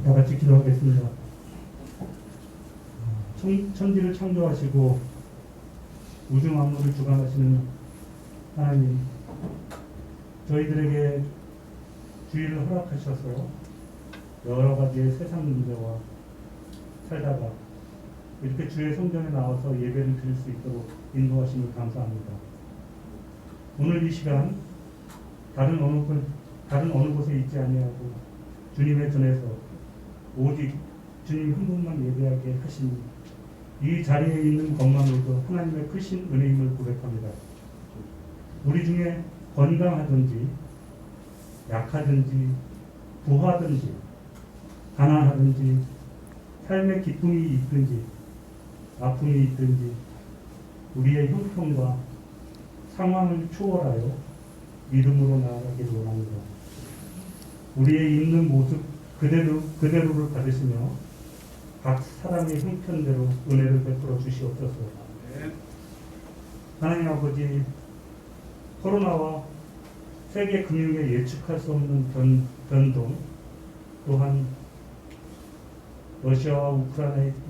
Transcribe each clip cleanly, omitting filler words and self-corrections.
다 같이 기도하겠습니다. 천지를 창조하시고 우주 만물을 주관하시는 하나님, 저희들에게 주의를 허락하셔서 여러 가지의 세상 문제와 살다가 이렇게 주의 성전에 나와서 예배를 드릴 수 있도록 인도하심을 감사합니다. 오늘 이 시간 다른 어느 곳에 있지 아니하고 주님의 전에서 오직 주님 한 분만 예배하게 하시니 이 자리에 있는 것만으로도 하나님의 크신 은혜임을 고백합니다. 우리 중에 건강하든지 약하든지 부하든지 가난하든지 삶의 기쁨이 있든지 아픔이 있든지 우리의 형편과 상황을 초월하여 믿음으로 나아가기를 원합니다. 우리의 있는 모습 그대로를 받으시며 각 사람의 형편대로 은혜를 베풀어 주시옵소서. 하나님 아버지, 코로나와 세계 금융에 예측할 수 없는 변동, 또한 러시아와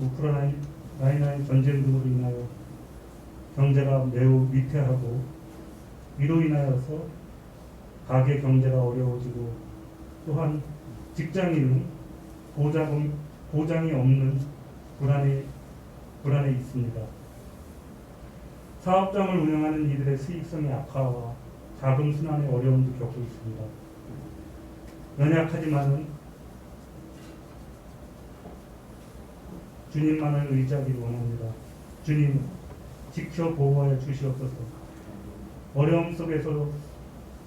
우크라이나의 전쟁 등으로 인하여 경제가 매우 위태하고 이로 인하여서 가계 경제가 어려워지고 또한 직장인은 보장이 없는 불안에 있습니다. 사업장을 운영하는 이들의 수익성의 악화와 자금 순환의 어려움도 겪고 있습니다. 연약하지만은 주님만을 의지하기를 원합니다. 주님, 지켜 보호하여 주시옵소서. 어려움 속에서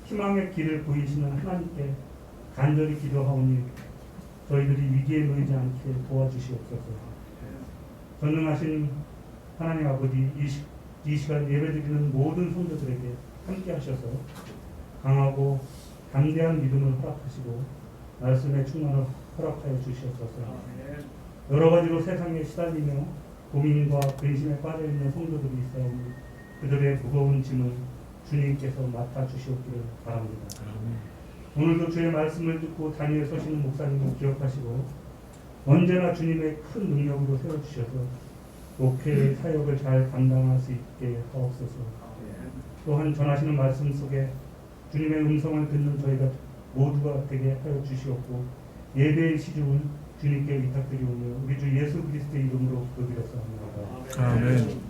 희망의 길을 보이시는 하나님께 간절히 기도하오니 저희들이 위기에 놓이지 않게 도와주시옵소서. 전능하신 하나님 아버지, 이 시간 예배드리는 모든 성도들에게 함께 하셔서 강하고 담대한 믿음을 허락하시고 말씀의 충만을 허락하여 주시옵소서. 여러 가지로 세상에 시달리며 고민과 근심에 빠져있는 성도들이 있사오니 그들의 무거운 짐을 주님께서 맡아주시옵기를 바랍니다. 오늘도 주의 말씀을 듣고 단위에 서시는 목사님을 기억하시고 언제나 주님의 큰 능력으로 세워주셔서 목회의 사역을 잘 감당할 수 있게 하옵소서. 또한 전하시는 말씀 속에 주님의 음성을 듣는 저희가 모두가 되게 하여 주시옵고 예배의 시중은 주님께 위탁드리오며 우리 주 예수 그리스도의 이름으로 기도드렸사옵나이다. 아멘.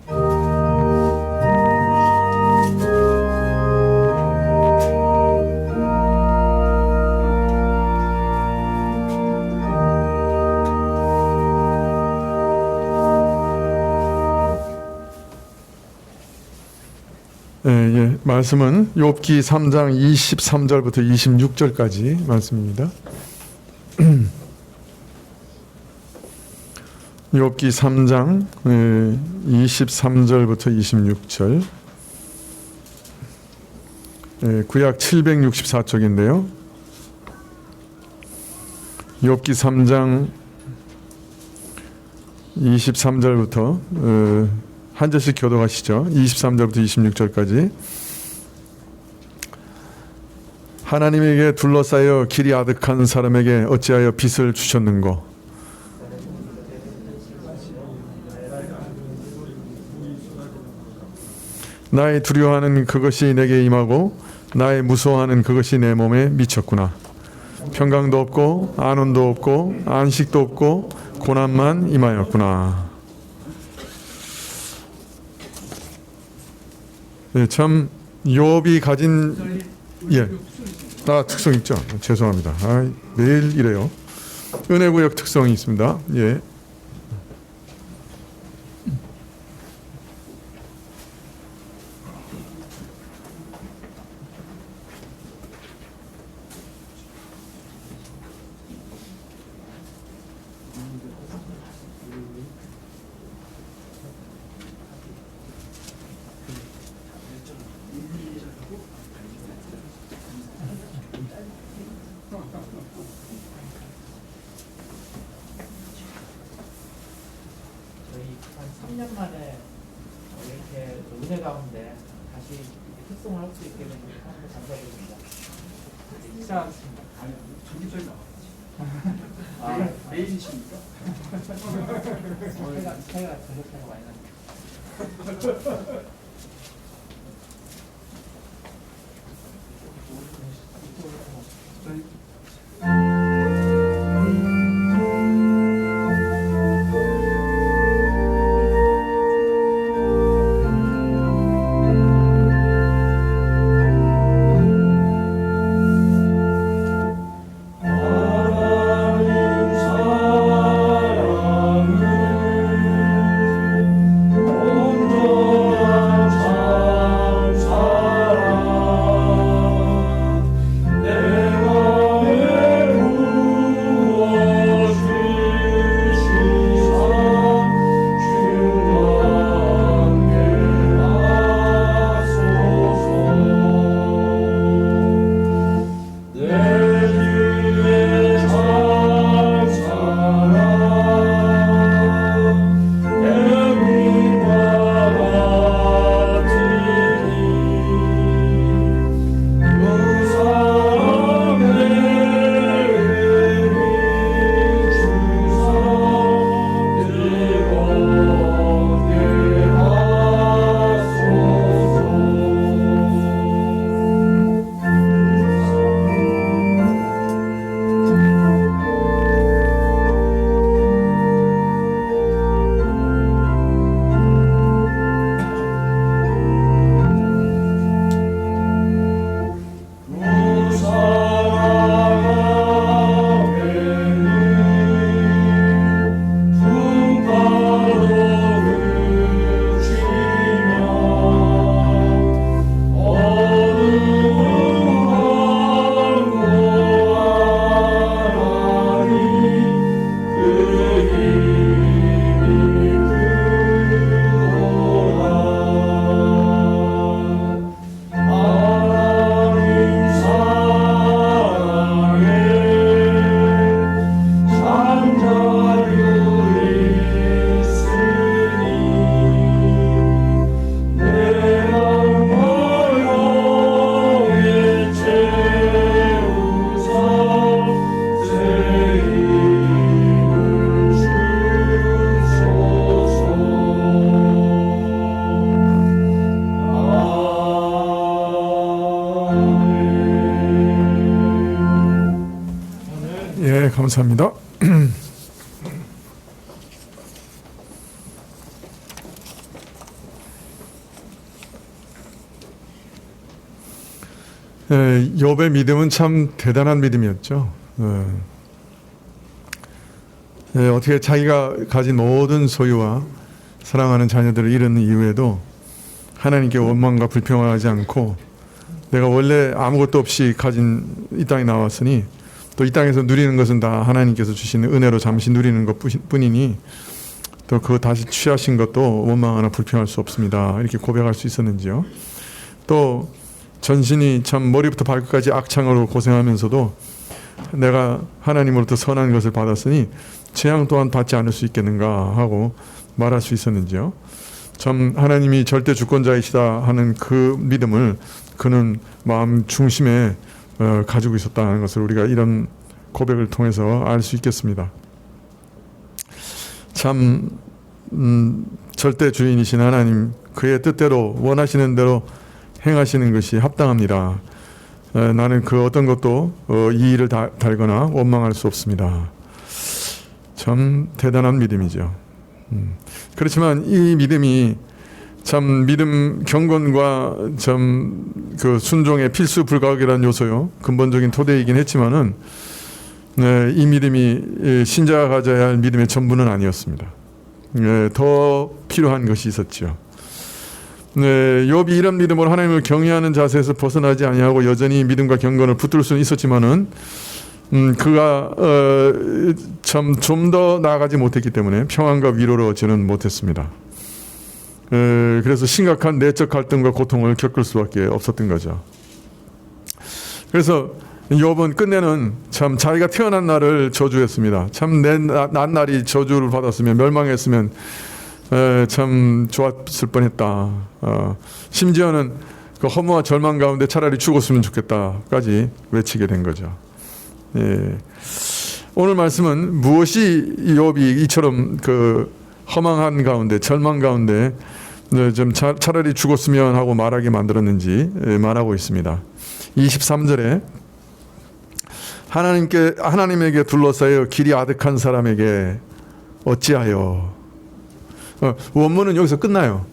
말씀은 욥기 3장 23절부터 26절까지 말씀입니다. 욥기 3장 23절부터 26절, 구약 764쪽인데요. 욥기 3장 23절부터 한 절씩 교독하시죠. 23절부터 26절까지. 하나님에게 둘러싸여 길이 아득한 사람에게 어찌하여 빛을 주셨는고? 나의 두려워하는 그것이 내게 임하고 나의 무서워하는 그것이 내 몸에 미쳤구나. 평강도 없고 안온도 없고 안식도 없고 고난만 임하였구나. 참 욥이 가진 특성 있죠. 죄송합니다. 매일 이래요. 은혜구역 특성이 있습니다. 한 3년 만에 이렇게 은혜 가운데 다시 이렇게 특송을 할 수 있게 된 하나님께 감사드립니다. 시작하겠습니다. 아니, 전기적이 나왔지. 아, 메인이십니까? 차이가 정보 차이가 많이 납니다. 예, 감사합니다. 욥의 믿음은 참 대단한 믿음이었죠. 어떻게 자기가 가진 모든 소유와 사랑하는 자녀들을 잃은 이후에도 하나님께 원망과 불평하지 않고 내가 원래 아무것도 없이 가진 이 땅에 나왔으니 또 이 땅에서 누리는 것은 다 하나님께서 주시는 은혜로 잠시 누리는 것 뿐이니 또 그거 다시 취하신 것도 원망하나 불평할 수 없습니다. 이렇게 고백할 수 있었는지요. 또 전신이 참 머리부터 발끝까지 악창으로 고생하면서도 내가 하나님으로부터 선한 것을 받았으니 재앙 또한 받지 않을 수 있겠는가 하고 말할 수 있었는지요. 참 하나님이 절대 주권자이시다 하는 그 믿음을 그는 마음 중심에 가지고 있었다는 것을 우리가 이런 고백을 통해서 알 수 있겠습니다. 참 절대 주인이신 하나님, 그의 뜻대로 원하시는 대로 행하시는 것이 합당합니다. 나는 그 어떤 것도 이 일을 달거나 원망할 수 없습니다. 참 대단한 믿음이죠. 그렇지만 이 믿음이 참 믿음 경건과 참 그 순종의 필수 불가결한 요소요, 근본적인 토대이긴 했지만은 이 믿음이 신자가 가져야 할 믿음의 전부는 아니었습니다. 더 필요한 것이 있었죠. 욥이 이런 믿음으로 하나님을 경외하는 자세에서 벗어나지 아니하고 여전히 믿음과 경건을 붙들 수는 있었지만은 그가 참 좀 더 나아가지 못했기 때문에 평안과 위로를 얻지는 못했습니다. 그래서 심각한 내적 갈등과 고통을 겪을 수밖에 없었던 거죠. 그래서 욥은 끝내는 참 자기가 태어난 날을 저주했습니다. 참 내 난 날이 저주를 받았으면, 멸망했으면 참 좋았을 뻔했다. 심지어는 그 허무와 절망 가운데 차라리 죽었으면 좋겠다까지 외치게 된 거죠. 예. 오늘 말씀은 무엇이 욥이 이처럼 그 허망한 가운데, 절망 가운데 좀 차라리 죽었으면 하고 말하게 만들었는지 말하고 있습니다. 23절에 하나님에게 둘러싸여 길이 아득한 사람에게 어찌하여, 원문은 여기서 끝나요.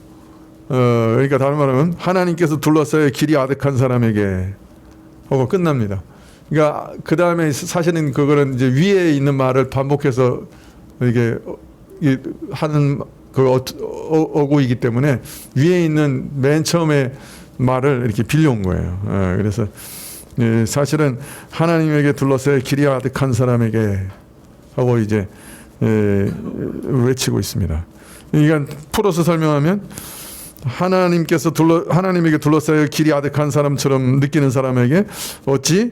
그러니까 다른 말하면 하나님께서 둘러싸여 길이 아득한 사람에게 하고 끝납니다. 그러니까 그 다음에 사실은 그거는 이제 위에 있는 말을 반복해서 이게 하는 그 어구이기 때문에 위에 있는 맨 처음에 말을 이렇게 빌려온 거예요. 그래서 사실은 하나님에게 둘러싸여 길이 아득한 사람에게 하고 이제 외치고 있습니다. 그러니까 풀어서 설명하면 하나님에게 둘러싸여 길이 아득한 사람처럼 느끼는 사람에게 어찌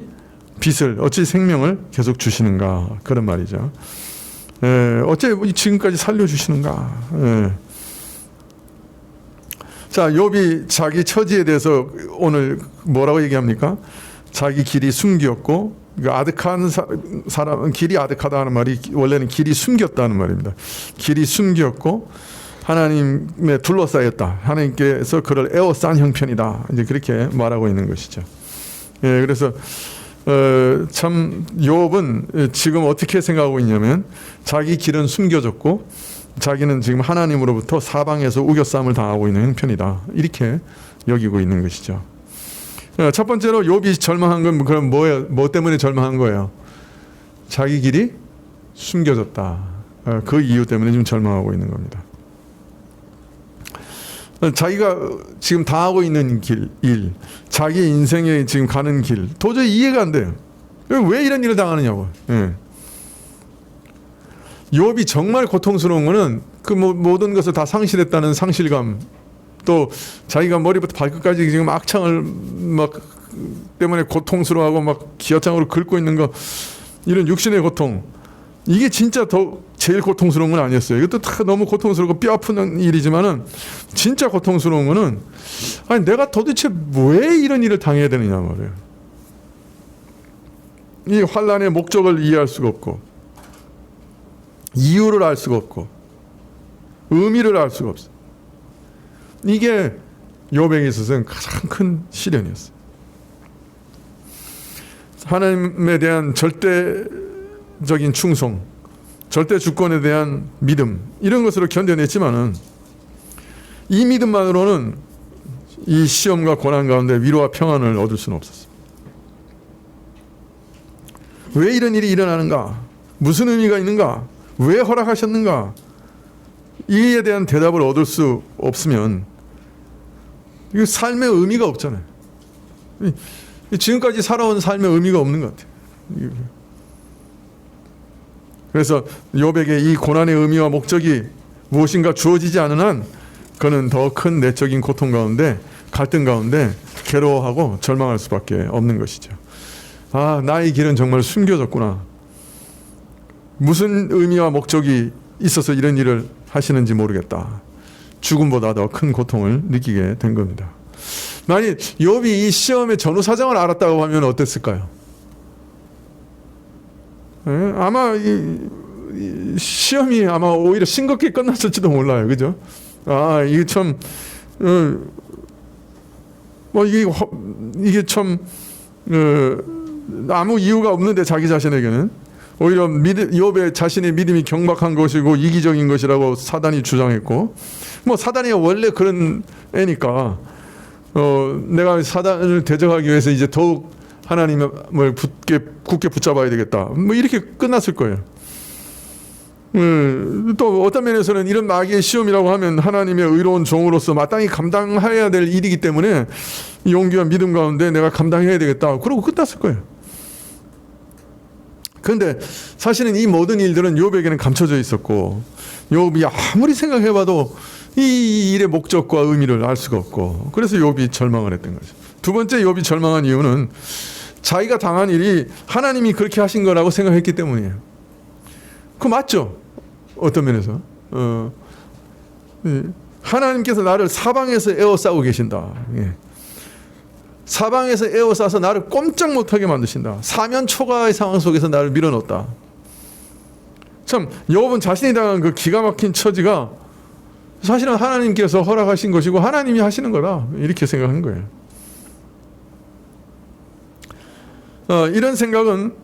생명을 계속 주시는가, 그런 말이죠. 어째 지금까지 살려주시는가. 자, 욥이 자기 처지에 대해서 오늘 뭐라고 얘기합니까? 자기 길이 숨겼고, 아득한 사람은 길이 아득하다는 말이 원래는 길이 숨겼다는 말입니다. 길이 숨겼고 하나님에 둘러싸였다. 하나님께서 그를 에워싼 형편이다. 이제 그렇게 말하고 있는 것이죠. 그래서 참 욥은 지금 어떻게 생각하고 있냐면 자기 길은 숨겨졌고 자기는 지금 하나님으로부터 사방에서 우겨쌈을 당하고 있는 형편이다. 이렇게 여기고 있는 것이죠. 첫 번째로 욥이 절망한 건 그럼 뭐예요? 뭐 때문에 절망한 거예요? 자기 길이 숨겨졌다. 그 이유 때문에 지금 절망하고 있는 겁니다. 자기가 지금 당하고 있는 일, 자기 인생에 지금 가는 길 도저히 이해가 안 돼요. 왜 이런 일을 당하느냐고. 욥이 정말 고통스러운 거는 그 모든 것을 다 상실했다는 상실감, 또 자기가 머리부터 발끝까지 지금 악창을 막 때문에 고통스러워하고 막 기어창으로 긁고 있는 거, 이런 육신의 고통, 이게 진짜 제일 고통스러운 건 아니었어요. 이것도 다 너무 고통스럽고 뼈 아픈 일이지만은 진짜 고통스러운 거는 아니 내가 도대체 왜 이런 일을 당해야 되느냐 말이에요. 이 환난의 목적을 이해할 수가 없고 이유를 알 수가 없고 의미를 알 수가 없어요. 이게 욥에게 있어서는 가장 큰 시련이었어요. 하나님에 대한 절대적인 충성, 절대 주권에 대한 믿음, 이런 것으로 견뎌냈지만은 이 믿음만으로는 이 시험과 고난 가운데 위로와 평안을 얻을 수는 없었어요. 왜 이런 일이 일어나는가? 무슨 의미가 있는가? 왜 허락하셨는가? 이에 대한 대답을 얻을 수 없으면 이 삶의 의미가 없잖아요. 지금까지 살아온 삶의 의미가 없는 것 같아요. 그래서 욥에게 이 고난의 의미와 목적이 무엇인가 주어지지 않은 한 그는 더 큰 내적인 고통 가운데, 갈등 가운데 괴로워하고 절망할 수밖에 없는 것이죠. 아, 나의 길은 정말 숨겨졌구나. 무슨 의미와 목적이 있어서 이런 일을 하시는지 모르겠다. 죽음보다 더 큰 고통을 느끼게 된 겁니다. 만약 욥이 이 시험의 전후 사정을 알았다고 하면 어땠을까요? 아마 이 시험이 아마 오히려 싱겁게 끝났을지도 몰라요. 그죠? 아, 이게 참, 이게 참, 아무 이유가 없는데 자기 자신에게는 오히려 욥의 자신의 믿음이 경박한 것이고 이기적인 것이라고 사단이 주장했고, 사단이 원래 그런 애니까, 내가 사단을 대적하기 위해서 이제 더욱 하나님을 굳게 붙잡아야 되겠다. 이렇게 끝났을 거예요. 또 어떤 면에서는 이런 마귀의 시험이라고 하면 하나님의 의로운 종으로서 마땅히 감당해야 될 일이기 때문에 용기와 믿음 가운데 내가 감당해야 되겠다. 그러고 끝났을 거예요. 그런데 사실은 이 모든 일들은 욥에게는 감춰져 있었고 욥이 아무리 생각해봐도 이 일의 목적과 의미를 알 수가 없고 그래서 욥이 절망을 했던 거죠. 두 번째 욥이 절망한 이유는 자기가 당한 일이 하나님이 그렇게 하신 거라고 생각했기 때문이에요. 그거 맞죠? 어떤 면에서. 하나님께서 나를 사방에서 에워싸고 계신다. 예. 사방에서 에워싸서 나를 꼼짝 못하게 만드신다. 사면초가의 상황 속에서 나를 밀어넣었다. 참 욥은 자신이 당한 그 기가 막힌 처지가 사실은 하나님께서 허락하신 것이고 하나님이 하시는 거다. 이렇게 생각한 거예요. 이런 생각은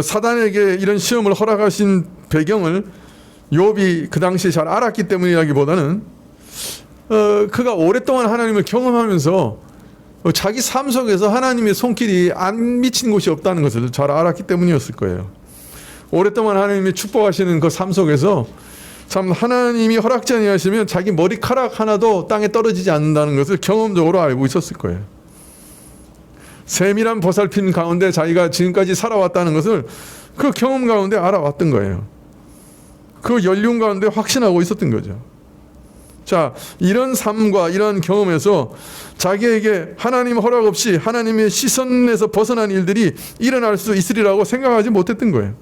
사단에게 이런 시험을 허락하신 배경을 욥이 그 당시에 잘 알았기 때문이라기보다는 그가 오랫동안 하나님을 경험하면서 자기 삶 속에서 하나님의 손길이 안 미친 곳이 없다는 것을 잘 알았기 때문이었을 거예요. 오랫동안 하나님이 축복하시는 그 삶 속에서 참 하나님이 허락지 아니하시면 자기 머리카락 하나도 땅에 떨어지지 않는다는 것을 경험적으로 알고 있었을 거예요. 세밀한 보살핌 가운데 자기가 지금까지 살아왔다는 것을 그 경험 가운데 알아왔던 거예요. 그 연륜 가운데 확신하고 있었던 거죠. 자, 이런 삶과 이런 경험에서 자기에게 하나님 허락 없이 하나님의 시선에서 벗어난 일들이 일어날 수 있으리라고 생각하지 못했던 거예요.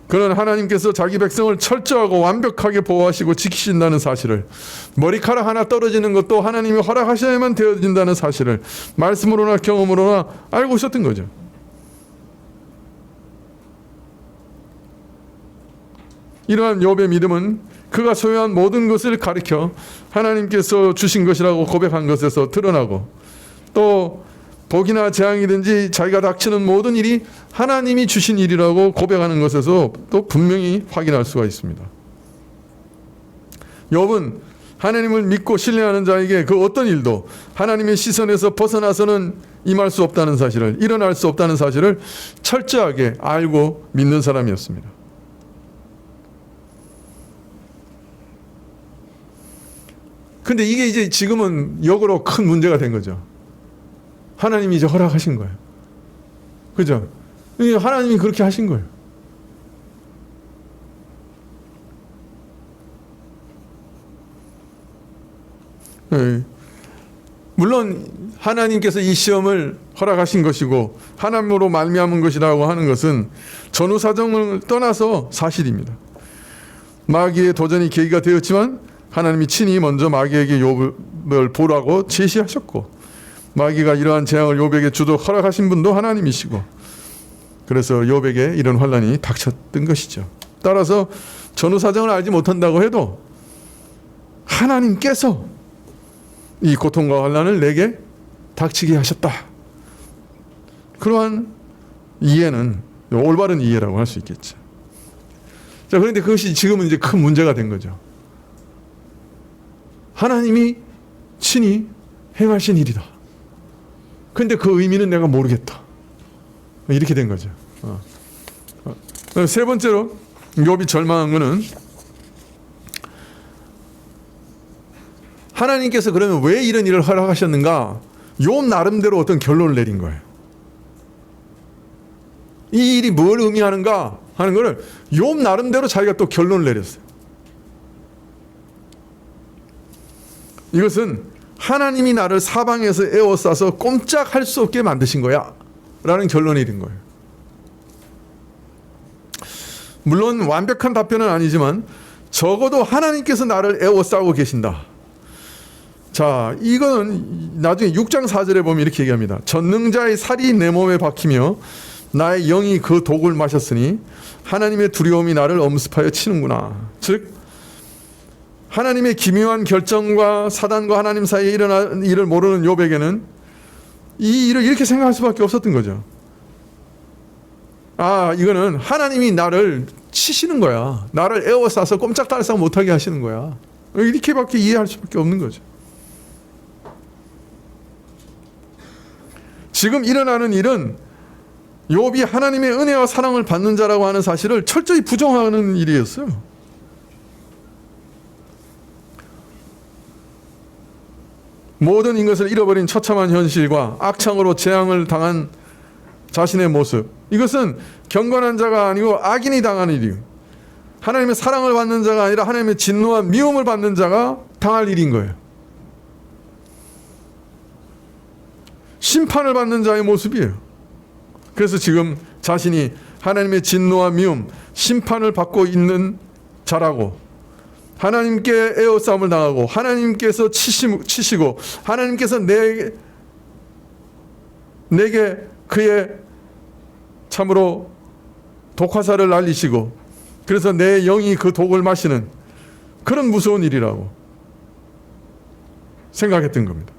그런 하나님께서 자기 백성을 철저하고 완벽하게 보호하시고 지키신다는 사실을, 머리카락 하나 떨어지는 것도 하나님이 허락하셔야만 되어진다는 사실을 말씀으로나 경험으로나 알고 있었던 거죠. 이러한 욥의 믿음은 그가 소유한 모든 것을 가리켜 하나님께서 주신 것이라고 고백한 것에서 드러나고, 또 복이나 재앙이든지 자기가 닥치는 모든 일이 하나님이 주신 일이라고 고백하는 것에서 또 분명히 확인할 수가 있습니다. 욥은 하나님을 믿고 신뢰하는 자에게 그 어떤 일도 하나님의 시선에서 벗어나서는 임할 수 없다는 사실을, 일어날 수 없다는 사실을 철저하게 알고 믿는 사람이었습니다. 근데 이게 이제 지금은 역으로 큰 문제가 된 거죠. 하나님이 이제 허락하신 거예요. 그죠? 하나님이 그렇게 하신 거예요. 네. 물론 하나님께서 이 시험을 허락하신 것이고 하나님으로 말미암은 것이라고 하는 것은 전후 사정을 떠나서 사실입니다. 마귀의 도전이 계기가 되었지만 하나님이 친히 먼저 마귀에게 욥을 보라고 제시하셨고, 마귀가 이러한 재앙을 욥에게 주도록 허락하신 분도 하나님이시고, 그래서 욥에게 이런 환난이 닥쳤던 것이죠. 따라서 전후 사정을 알지 못한다고 해도 하나님께서 이 고통과 환난을 내게 닥치게 하셨다. 그러한 이해는 올바른 이해라고 할 수 있겠죠. 자, 그런데 그것이 지금은 이제 큰 문제가 된 거죠. 하나님이 친히 행하신 일이다. 근데 그 의미는 내가 모르겠다. 이렇게 된 거죠. 세 번째로 욥이 절망한 것은, 하나님께서 그러면 왜 이런 일을 허락하셨는가? 욥 나름대로 어떤 결론을 내린 거예요. 이 일이 뭘 의미하는가 하는 것을 욥 나름대로 자기가 또 결론을 내렸어요. 이것은 하나님이 나를 사방에서 에워싸서 꼼짝할 수 없게 만드신 거야 라는 결론이 된 거예요. 물론 완벽한 답변은 아니지만 적어도 하나님께서 나를 에워싸고 계신다. 자, 이거는 나중에 6장 4절에 보면 이렇게 얘기합니다. 전능자의 살이 내 몸에 박히며 나의 영이 그 독을 마셨으니 하나님의 두려움이 나를 엄습하여 치는구나. 즉 하나님의 기묘한 결정과 사단과 하나님 사이에 일어난 일을 모르는 욥에게는 이 일을 이렇게 생각할 수밖에 없었던 거죠. 아, 이거는 하나님이 나를 치시는 거야. 나를 에워싸서 꼼짝달싹 못하게 하시는 거야. 이렇게밖에 이해할 수밖에 없는 거죠. 지금 일어나는 일은 욥이 하나님의 은혜와 사랑을 받는 자라고 하는 사실을 철저히 부정하는 일이었어요. 모든 인것을 잃어버린 처참한 현실과 악창으로 재앙을 당한 자신의 모습, 이것은 경건한 자가 아니고 악인이 당하는 일이에요. 하나님의 사랑을 받는 자가 아니라 하나님의 진노와 미움을 받는 자가 당할 일인 거예요. 심판을 받는 자의 모습이에요. 그래서 지금 자신이 하나님의 진노와 미움, 심판을 받고 있는 자라고, 하나님께 에워싸움을 당하고 하나님께서 치시고 하나님께서 내게 그의 참으로 독화살을 날리시고 그래서 내 영이 그 독을 마시는 그런 무서운 일이라고 생각했던 겁니다.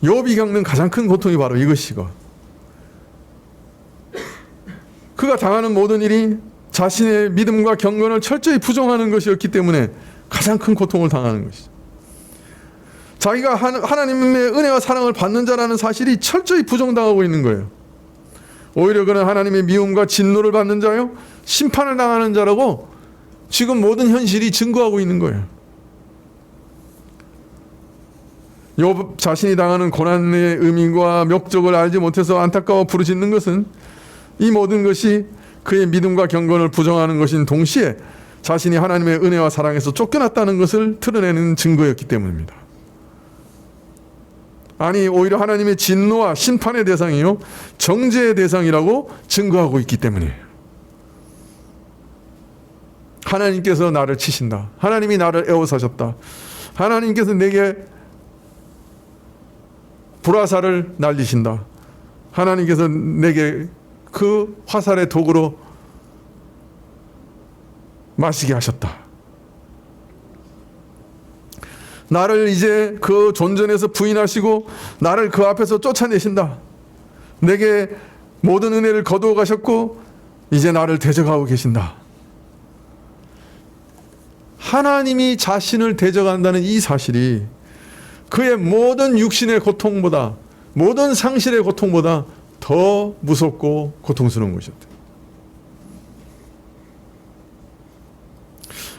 욥이 겪는 가장 큰 고통이 바로 이것이고 그가 당하는 모든 일이 자신의 믿음과 경건을 철저히 부정하는 것이었기 때문에 가장 큰 고통을 당하는 것이죠. 자기가 하나님의 은혜와 사랑을 받는 자라는 사실이 철저히 부정당하고 있는 거예요. 오히려 그는 하나님의 미움과 진노를 받는 자요 심판을 당하는 자라고 지금 모든 현실이 증거하고 있는 거예요. 욥 자신이 당하는 고난의 의미와 목적을 알지 못해서 안타까워 부르짖는 것은 이 모든 것이 그의 믿음과 경건을 부정하는 것인 동시에 자신이 하나님의 은혜와 사랑에서 쫓겨났다는 것을 드러내는 증거였기 때문입니다. 아니 오히려 하나님의 진노와 심판의 대상이요 정죄의 대상이라고 증거하고 있기 때문이에요. 하나님께서 나를 치신다. 하나님이 나를 애워사셨다. 하나님께서 내게 불화살을 날리신다. 하나님께서 내게 그 화살의 독으로 마시게 하셨다. 나를 이제 그 존전에서 부인하시고 나를 그 앞에서 쫓아내신다. 내게 모든 은혜를 거두어 가셨고 이제 나를 대적하고 계신다. 하나님이 자신을 대적한다는 이 사실이 그의 모든 육신의 고통보다 모든 상실의 고통보다 더 무섭고 고통스러운 것이었다.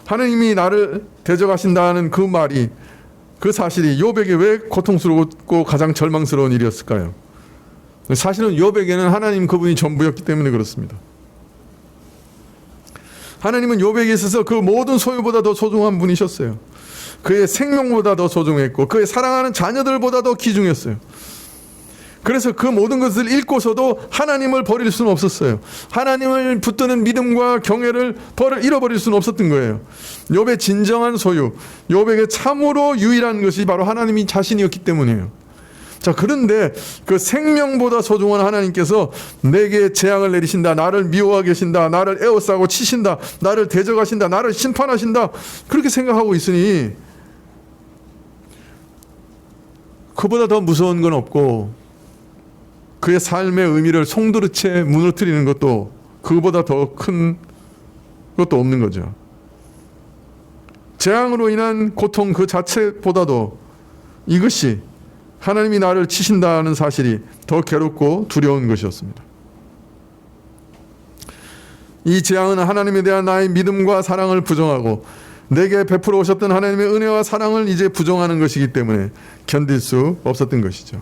하나님이 나를 대적하신다는 그 말이 그 사실이 욥에게 왜 고통스럽고 가장 절망스러운 일이었을까요? 사실은 욥에게는 하나님 그분이 전부였기 때문에 그렇습니다. 하나님은 욥에게 있어서 그 모든 소유보다 더 소중한 분이셨어요. 그의 생명보다 더 소중했고 그의 사랑하는 자녀들보다 더 귀중했어요. 그래서 그 모든 것을 잃고서도 하나님을 버릴 수는 없었어요. 하나님을 붙드는 믿음과 경외를 잃어버릴 수는 없었던 거예요. 욥의 진정한 소유, 욥에게 참으로 유일한 것이 바로 하나님이 자신이었기 때문이에요. 자, 그런데 그 생명보다 소중한 하나님께서 내게 재앙을 내리신다, 나를 미워하고 계신다, 나를 에워싸고 치신다, 나를 대적하신다, 나를 심판하신다, 그렇게 생각하고 있으니 그보다 더 무서운 건 없고 그의 삶의 의미를 송두리째 무너뜨리는 것도 그보다 더 큰 것도 없는 거죠. 재앙으로 인한 고통 그 자체보다도 이것이 하나님이 나를 치신다는 사실이 더 괴롭고 두려운 것이었습니다. 이 재앙은 하나님에 대한 나의 믿음과 사랑을 부정하고 내게 베풀어 오셨던 하나님의 은혜와 사랑을 이제 부정하는 것이기 때문에 견딜 수 없었던 것이죠.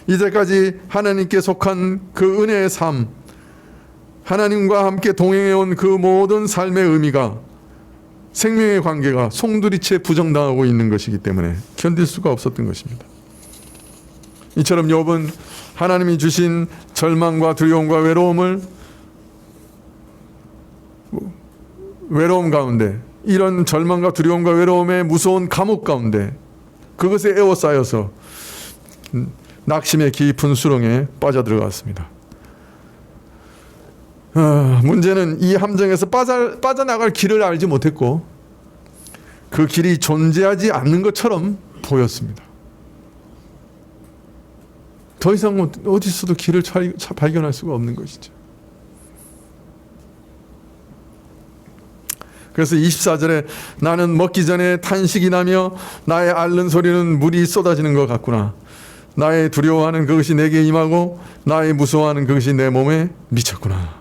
이제까지 하나님께 속한 그 은혜의 삶, 하나님과 함께 동행해온 그 모든 삶의 의미가 생명의 관계가 송두리째 부정당하고 있는 것이기 때문에 견딜 수가 없었던 것입니다. 이처럼 욥은 하나님이 주신 절망과 두려움과 외로움 가운데, 이런 절망과 두려움과 외로움의 무서운 감옥 가운데 그것에 에워싸여서 낙심의 깊은 수렁에 빠져들어갔습니다. 문제는 이 함정에서 빠져나갈 길을 알지 못했고 그 길이 존재하지 않는 것처럼 보였습니다. 더 이상 어디서도 길을 발견할 수가 없는 것이죠. 그래서 24절에 나는 먹기 전에 탄식이 나며 나의 앓는 소리는 물이 쏟아지는 것 같구나. 나의 두려워하는 그것이 내게 임하고 나의 무서워하는 그것이 내 몸에 미쳤구나.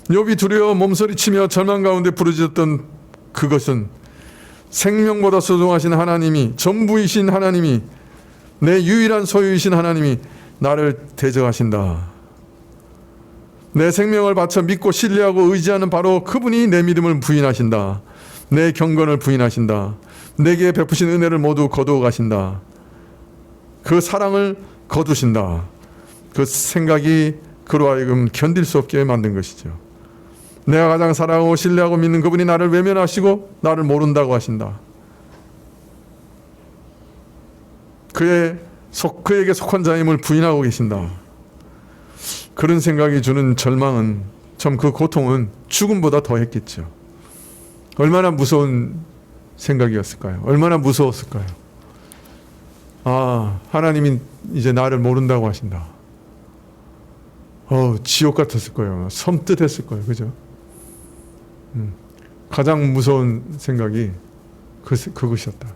욥이 두려워 몸소리치며 절망 가운데 부르짖었던 그것은 생명보다 소중하신 하나님이, 전부이신 하나님이, 내 유일한 소유이신 하나님이 나를 대적하신다. 내 생명을 바쳐 믿고 신뢰하고 의지하는 바로 그분이 내 믿음을 부인하신다. 내 경건을 부인하신다. 내게 베푸신 은혜를 모두 거두어 가신다. 그 사랑을 거두신다. 그 생각이 그로 하여금 견딜 수 없게 만든 것이죠. 내가 가장 사랑하고 신뢰하고 믿는 그분이 나를 외면하시고 나를 모른다고 하신다. 그에게 속한 자임을 부인하고 계신다. 그런 생각이 주는 절망은, 참 그 고통은 죽음보다 더했겠죠. 얼마나 무서운 생각이었을까요? 얼마나 무서웠을까요? 아, 하나님이 이제 나를 모른다고 하신다. 지옥 같았을 거예요. 섬뜩했을 거예요. 그죠? 가장 무서운 생각이 그것이었다.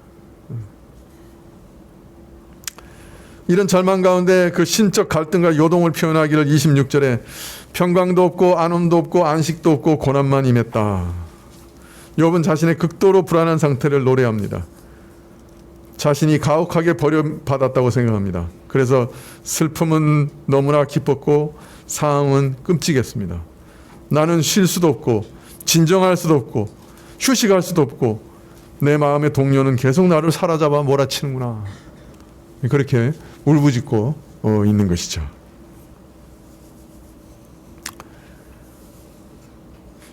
이런 절망 가운데 그 신적 갈등과 요동을 표현하기를 26절에 평강도 없고 안움도 없고 안식도 없고 고난만 임했다. 욥은 자신의 극도로 불안한 상태를 노래합니다. 자신이 가혹하게 버림받았다고 생각합니다. 그래서 슬픔은 너무나 깊었고 상황은 끔찍했습니다. 나는 쉴 수도 없고 진정할 수도 없고 휴식할 수도 없고 내 마음의 동료는 계속 나를 사로잡아 몰아치는구나. 그렇게 울부짖고 있는 것이죠.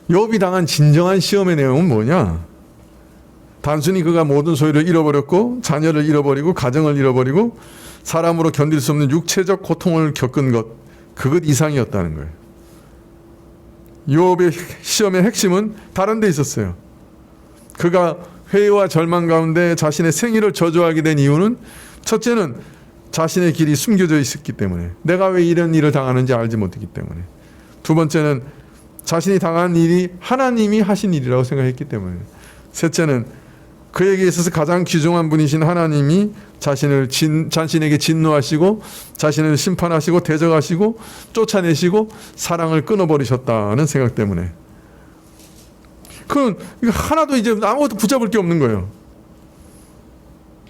욥이 당한 진정한 시험의 내용은 뭐냐? 단순히 그가 모든 소유를 잃어버렸고 자녀를 잃어버리고 가정을 잃어버리고 사람으로 견딜 수 없는 육체적 고통을 겪은 것, 그것 이상이었다는 거예요. 욥의 시험의 핵심은 다른 데 있었어요. 그가 회의와 절망 가운데 자신의 생일을 저주하게 된 이유는, 첫째는 자신의 길이 숨겨져 있었기 때문에, 내가 왜 이런 일을 당하는지 알지 못했기 때문에, 두 번째는 자신이 당한 일이 하나님이 하신 일이라고 생각했기 때문에, 셋째는 그에게 있어서 가장 귀중한 분이신 하나님이 자신에게 진노하시고 자신을 심판하시고 대적하시고 쫓아내시고 사랑을 끊어버리셨다는 생각 때문에, 그건 하나도 이제 아무것도 붙잡을 게 없는 거예요.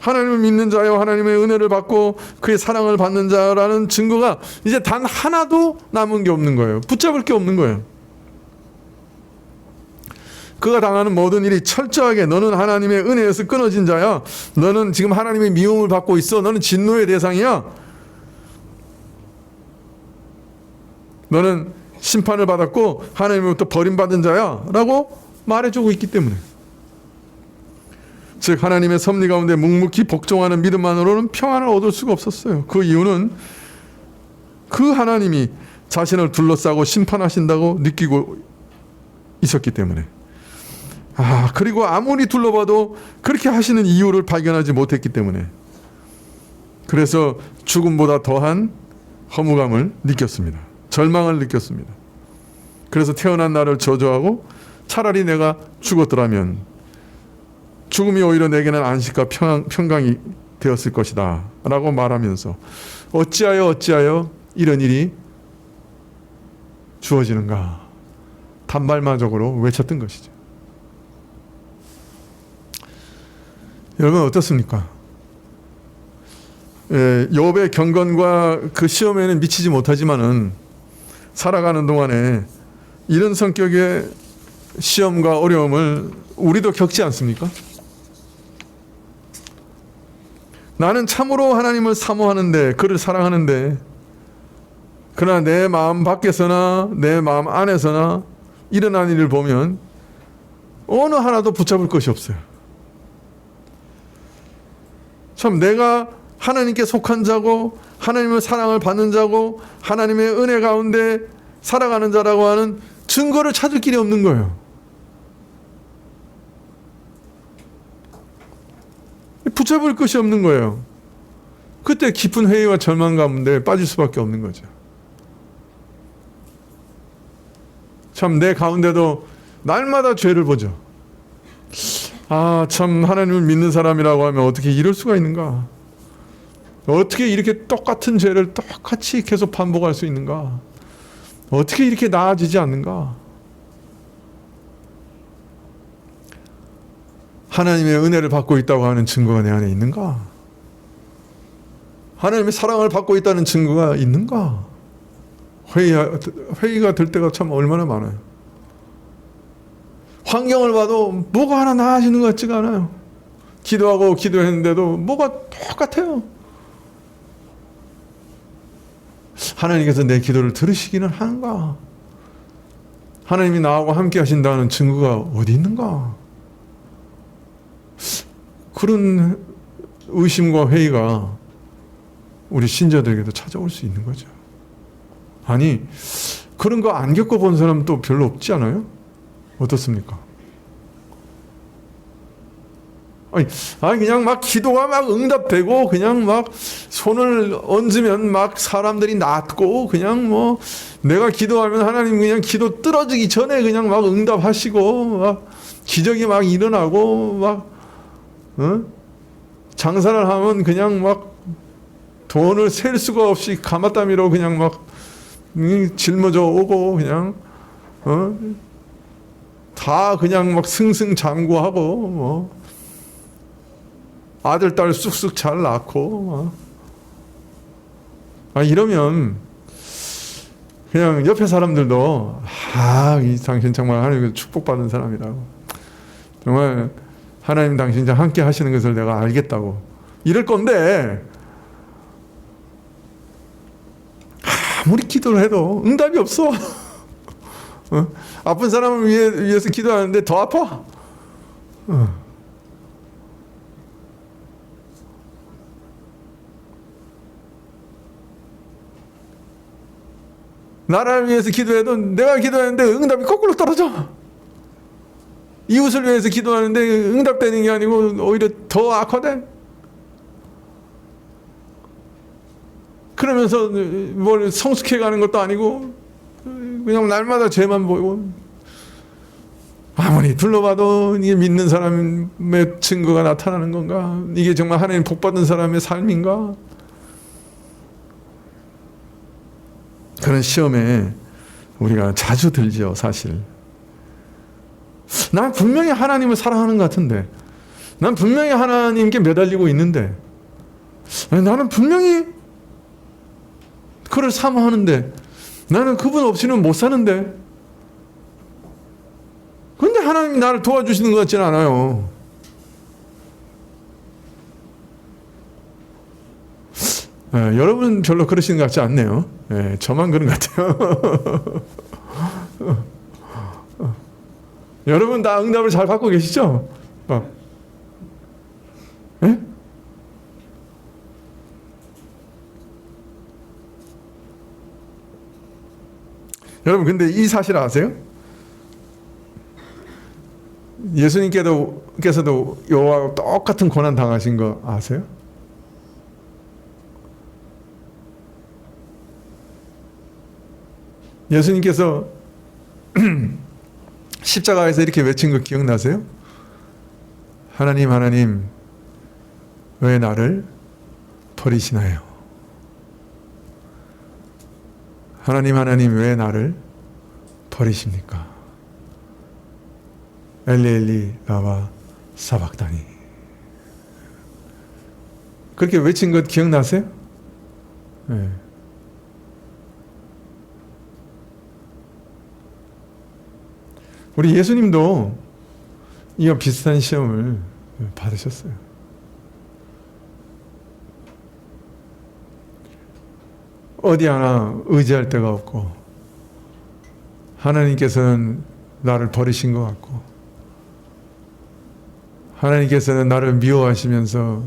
하나님을 믿는 자요, 하나님의 은혜를 받고 그의 사랑을 받는 자라는 증거가 이제 단 하나도 남은 게 없는 거예요. 붙잡을 게 없는 거예요. 그가 당하는 모든 일이 철저하게 너는 하나님의 은혜에서 끊어진 자야. 너는 지금 하나님의 미움을 받고 있어. 너는 진노의 대상이야. 너는 심판을 받았고 하나님으로부터 버림받은 자야 라고 말해주고 있기 때문에, 즉 하나님의 섭리 가운데 묵묵히 복종하는 믿음만으로는 평안을 얻을 수가 없었어요. 그 이유는 그 하나님이 자신을 둘러싸고 심판하신다고 느끼고 있었기 때문에, 그리고 아무리 둘러봐도 그렇게 하시는 이유를 발견하지 못했기 때문에, 그래서 죽음보다 더한 허무감을 느꼈습니다. 절망을 느꼈습니다. 그래서 태어난 나를 저주하고 차라리 내가 죽었더라면 죽음이 오히려 내게는 안식과 평강이 되었을 것이다 라고 말하면서 어찌하여 이런 일이 주어지는가 단발마적으로 외쳤던 것이죠. 여러분 어떻습니까? 욥의 경건과 그 시험에는 미치지 못하지만은 살아가는 동안에 이런 성격의 시험과 어려움을 우리도 겪지 않습니까? 나는 참으로 하나님을 사모하는데, 그를 사랑하는데, 그러나 내 마음 밖에서나 내 마음 안에서나 일어난 일을 보면 어느 하나도 붙잡을 것이 없어요. 참 내가 하나님께 속한 자고 하나님의 사랑을 받는 자고 하나님의 은혜 가운데 살아가는 자라고 하는 증거를 찾을 길이 없는 거예요. 붙잡을 것이 없는 거예요. 그때 깊은 회의와 절망 가운데 빠질 수밖에 없는 거죠. 참 내 가운데도 날마다 죄를 보죠. 참 하나님을 믿는 사람이라고 하면 어떻게 이럴 수가 있는가? 어떻게 이렇게 똑같은 죄를 똑같이 계속 반복할 수 있는가? 어떻게 이렇게 나아지지 않는가? 하나님의 은혜를 받고 있다고 하는 증거가 내 안에 있는가? 하나님의 사랑을 받고 있다는 증거가 있는가? 회의가 될 때가 참 얼마나 많아요. 환경을 봐도 뭐가 하나 나아지는 것 같지가 않아요. 기도하고 기도했는데도 뭐가 똑같아요. 하나님께서 내 기도를 들으시기는 하는가? 하나님이 나하고 함께 하신다는 증거가 어디 있는가? 그런 의심과 회의가 우리 신자들에게도 찾아올 수 있는 거죠. 아니, 그런 거 안 겪어본 사람도 별로 없지 않아요? 어떻습니까? 아니 그냥 막 기도가 막 응답되고 그냥 막 손을 얹으면 막 사람들이 낫고 그냥 뭐 내가 기도하면 하나님 그냥 기도 떨어지기 전에 그냥 막 응답하시고 막 기적이 막 일어나고 막 장사를 하면 그냥 막 돈을 셀 수가 없이 가마따미로 그냥 막 짊어져 오고 그냥 다 그냥 막 승승장구하고 뭐 아들, 딸 쑥쑥 잘 낳고 이러면 그냥 옆에 사람들도 이 당신 정말 하나님께서 축복받은 사람이라고 정말 하나님 당신과 함께 하시는 것을 내가 알겠다고 이럴 건데 아무리 기도를 해도 응답이 없어. 아픈 사람을 위해서 기도하는데 더 아파. 나라를 위해서 기도해도 내가 기도하는데 응답이 거꾸로 떨어져. 이웃을 위해서 기도하는데 응답되는 게 아니고 오히려 더 악화돼. 그러면서 뭘 성숙해 가는 것도 아니고 그냥 날마다 죄만 보이고 아무리 둘러봐도 이게 믿는 사람의 증거가 나타나는 건가? 이게 정말 하나님 복받은 사람의 삶인가? 그런 시험에 우리가 자주 들죠, 사실. 난 분명히 하나님을 사랑하는 것 같은데, 난 분명히 하나님께 매달리고 있는데, 나는 분명히 그를 사모하는데, 나는 그분 없이는 못 사는데, 근데 하나님이 나를 도와주시는 것 같지는 않아요. 여러분 별로 그러시는 것 같지 않네요. 저만 그런 것 같아요. 여러분 다 응답을 잘 받고 계시죠? 여러분 근데 이 사실 아세요? 예수님께서도 요하고 똑같은 고난 당하신 거 아세요? 예수님께서 십자가에서 이렇게 외친 거 기억나세요? 하나님, 하나님, 왜 나를 버리시나요? 하나님, 하나님, 왜 나를 버리십니까? 엘리, 엘리, 라마, 사박다니. 그렇게 외친 것 기억나세요? 네. 우리 예수님도 이와 비슷한 시험을 받으셨어요. 어디 하나 의지할 데가 없고 하나님께서는 나를 버리신 것 같고 하나님께서는 나를 미워하시면서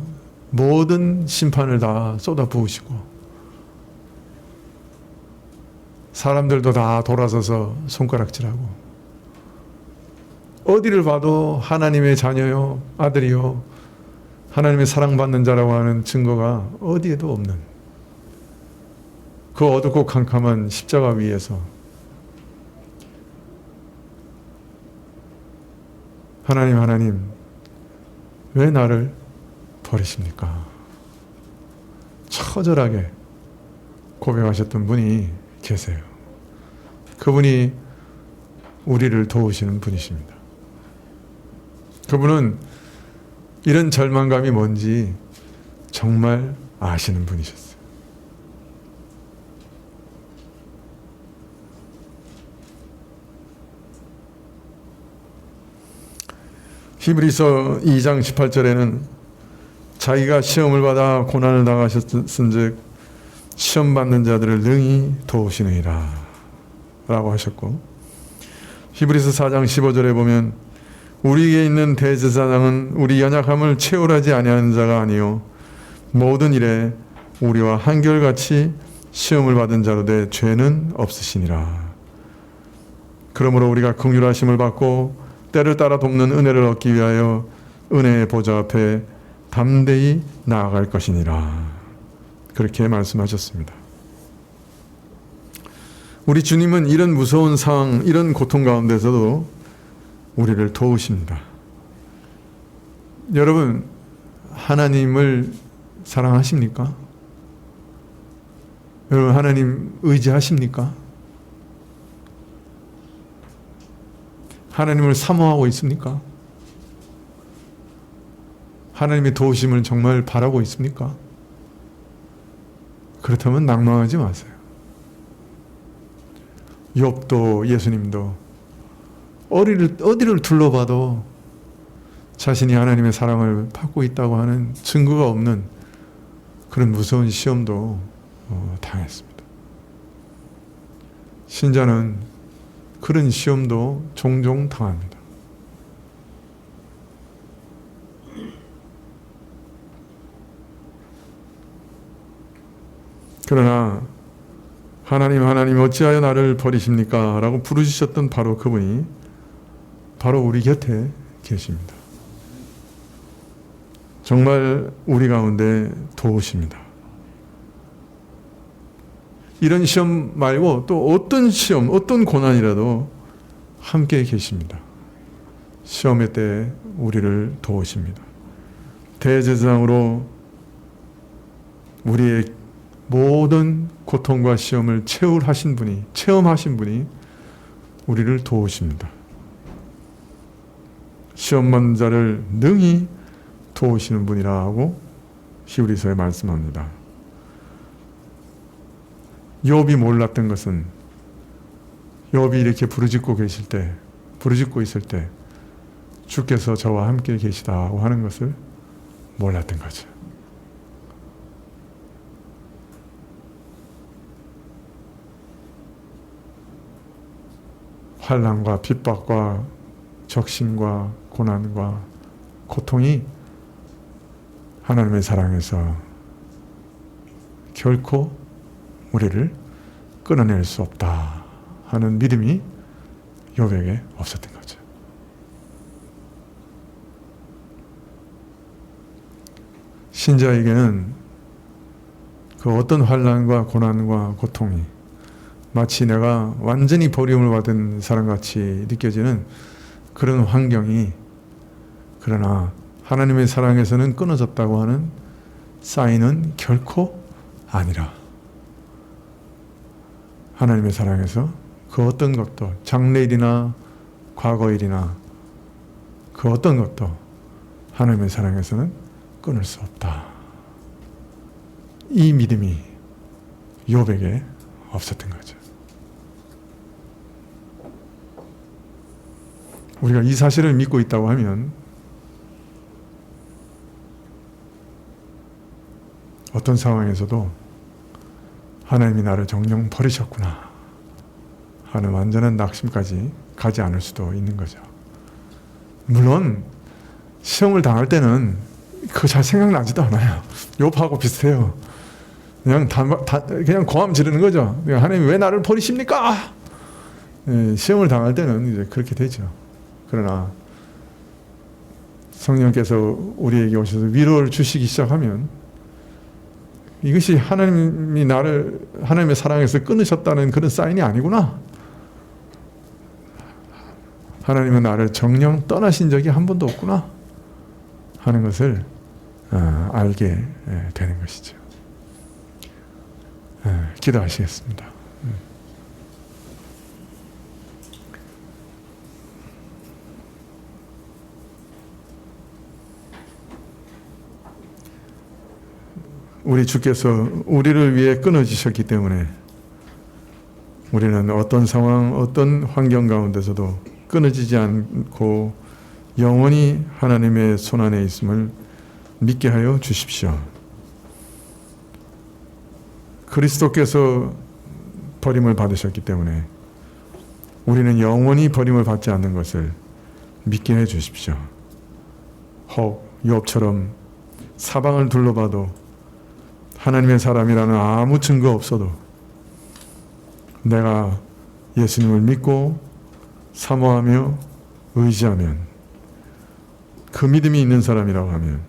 모든 심판을 다 쏟아부으시고 사람들도 다 돌아서서 손가락질하고 어디를 봐도 하나님의 자녀요, 아들이요, 하나님의 사랑받는 자라고 하는 증거가 어디에도 없는 그 어둡고 캄캄한 십자가 위에서 하나님, 하나님, 왜 나를 버리십니까? 처절하게 고백하셨던 분이 계세요. 그분이 우리를 도우시는 분이십니다. 그분은 이런 절망감이 뭔지 정말 아시는 분이셨어요. 히브리서 2장 18절에는 자기가 시험을 받아 고난을 당하셨은즉 시험 받는 자들을 능히 도우시느니라 라고 하셨고 히브리서 4장 15절에 보면 우리에게 있는 대제사장은 우리 연약함을 채울하지 아니하는 자가 아니요 모든 일에 우리와 한결같이 시험을 받은 자로되 죄는 없으시니라. 그러므로 우리가 긍휼하심을 받고 때를 따라 돕는 은혜를 얻기 위하여 은혜의 보좌 앞에 담대히 나아갈 것이니라. 그렇게 말씀하셨습니다. 우리 주님은 이런 무서운 상황, 이런 고통 가운데서도 우리를 도우십니다. 여러분, 하나님을 사랑하십니까? 여러분, 하나님 의지하십니까? 하나님을 사모하고 있습니까? 하나님의 도우심을 정말 바라고 있습니까? 그렇다면 낭망하지 마세요. 욥도 예수님도 어디를 둘러봐도 자신이 하나님의 사랑을 받고 있다고 하는 증거가 없는 그런 무서운 시험도 당했습니다. 신자는 그런 시험도 종종 당합니다. 그러나 하나님 어찌하여 나를 버리십니까? 라고 부르짖었던 바로 그분이 바로 우리 곁에 계십니다. 정말 우리 가운데 도우십니다. 이런 시험 말고 또 어떤 시험, 어떤 고난이라도 함께 계십니다. 시험의 때에 우리를 도우십니다. 대제사장으로 우리의 모든 고통과 시험을 체험하신 분이 우리를 도우십니다. 시험 받는 자를 능히 도우시는 분이라고 히브리서에 말씀합니다. 욥이 몰랐던 것은 욥이 이렇게 부르짖고 있을 때 주께서 저와 함께 계시다고 하는 것을 몰랐던 거죠. 환난과 핍박과 적신과 고난과 고통이 하나님의 사랑에서 결코 우리를 끊어낼 수 없다 하는 믿음이 욥에게 없었던 거죠. 신자에게는 그 어떤 환난과 고난과 고통이 마치 내가 완전히 버림을 받은 사람같이 느껴지는 그런 환경이, 그러나 하나님의 사랑에서는 끊어졌다고 하는 사인은 결코 아니라, 하나님의 사랑에서 그 어떤 것도, 장래일이나 과거일이나 그 어떤 것도 하나님의 사랑에서는 끊을 수 없다. 이 믿음이 욥에게 없었던 거죠. 우리가 이 사실을 믿고 있다고 하면 어떤 상황에서도 하나님이 나를 정녕 버리셨구나 하는 완전한 낙심까지 가지 않을 수도 있는 거죠. 물론 시험을 당할 때는 그거 잘 생각나지도 않아요. 욥하고 비슷해요. 그냥 고함 지르는 거죠. 하나님 왜 나를 버리십니까? 시험을 당할 때는 이제 그렇게 되죠. 그러나 성령께서 우리에게 오셔서 위로를 주시기 시작하면 이것이 하나님이 나를 하나님의 사랑에서 끊으셨다는 그런 사인이 아니구나. 하나님은 나를 정녕 떠나신 적이 한 번도 없구나 하는 것을 알게 되는 것이죠. 기도하시겠습니다. 우리 주께서 우리를 위해 끊어지셨기 때문에 우리는 어떤 상황, 어떤 환경 가운데서도 끊어지지 않고 영원히 하나님의 손안에 있음을 믿게 하여 주십시오. 그리스도께서 버림을 받으셨기 때문에 우리는 영원히 버림을 받지 않는 것을 믿게 해 주십시오. 혹 욥처럼 사방을 둘러봐도 하나님의 사람이라는 아무 증거 없어도 내가 예수님을 믿고 사모하며 의지하면, 그 믿음이 있는 사람이라고 하면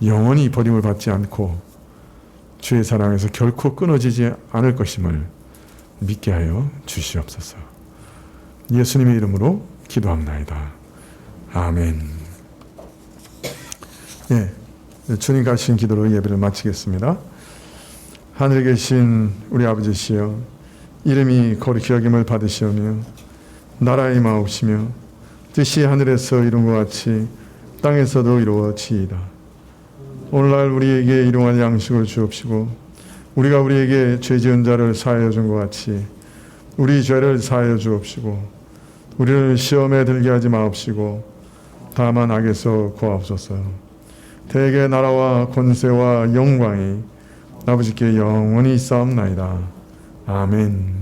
영원히 버림을 받지 않고 주의 사랑에서 결코 끊어지지 않을 것임을 믿게 하여 주시옵소서. 예수님의 이름으로 기도합나이다. 아멘. 예, 주님 가르치신 기도로 예배를 마치겠습니다. 하늘에 계신 우리 아버지시여, 이름이 거룩히 여김을 받으시오며 나라의 마옵시며 뜻이 하늘에서 이룬 것 같이 땅에서도 이루어지이다. 오늘날 우리에게 일용할 양식을 주옵시고 우리가 우리에게 죄 지은 자를 사하여 준 것 같이 우리 죄를 사하여 주옵시고 우리를 시험에 들게 하지 마옵시고 다만 악에서 구하옵소서. 대개 나라와 권세와 영광이 아버지께 영원히 있사옵나이다. 아멘.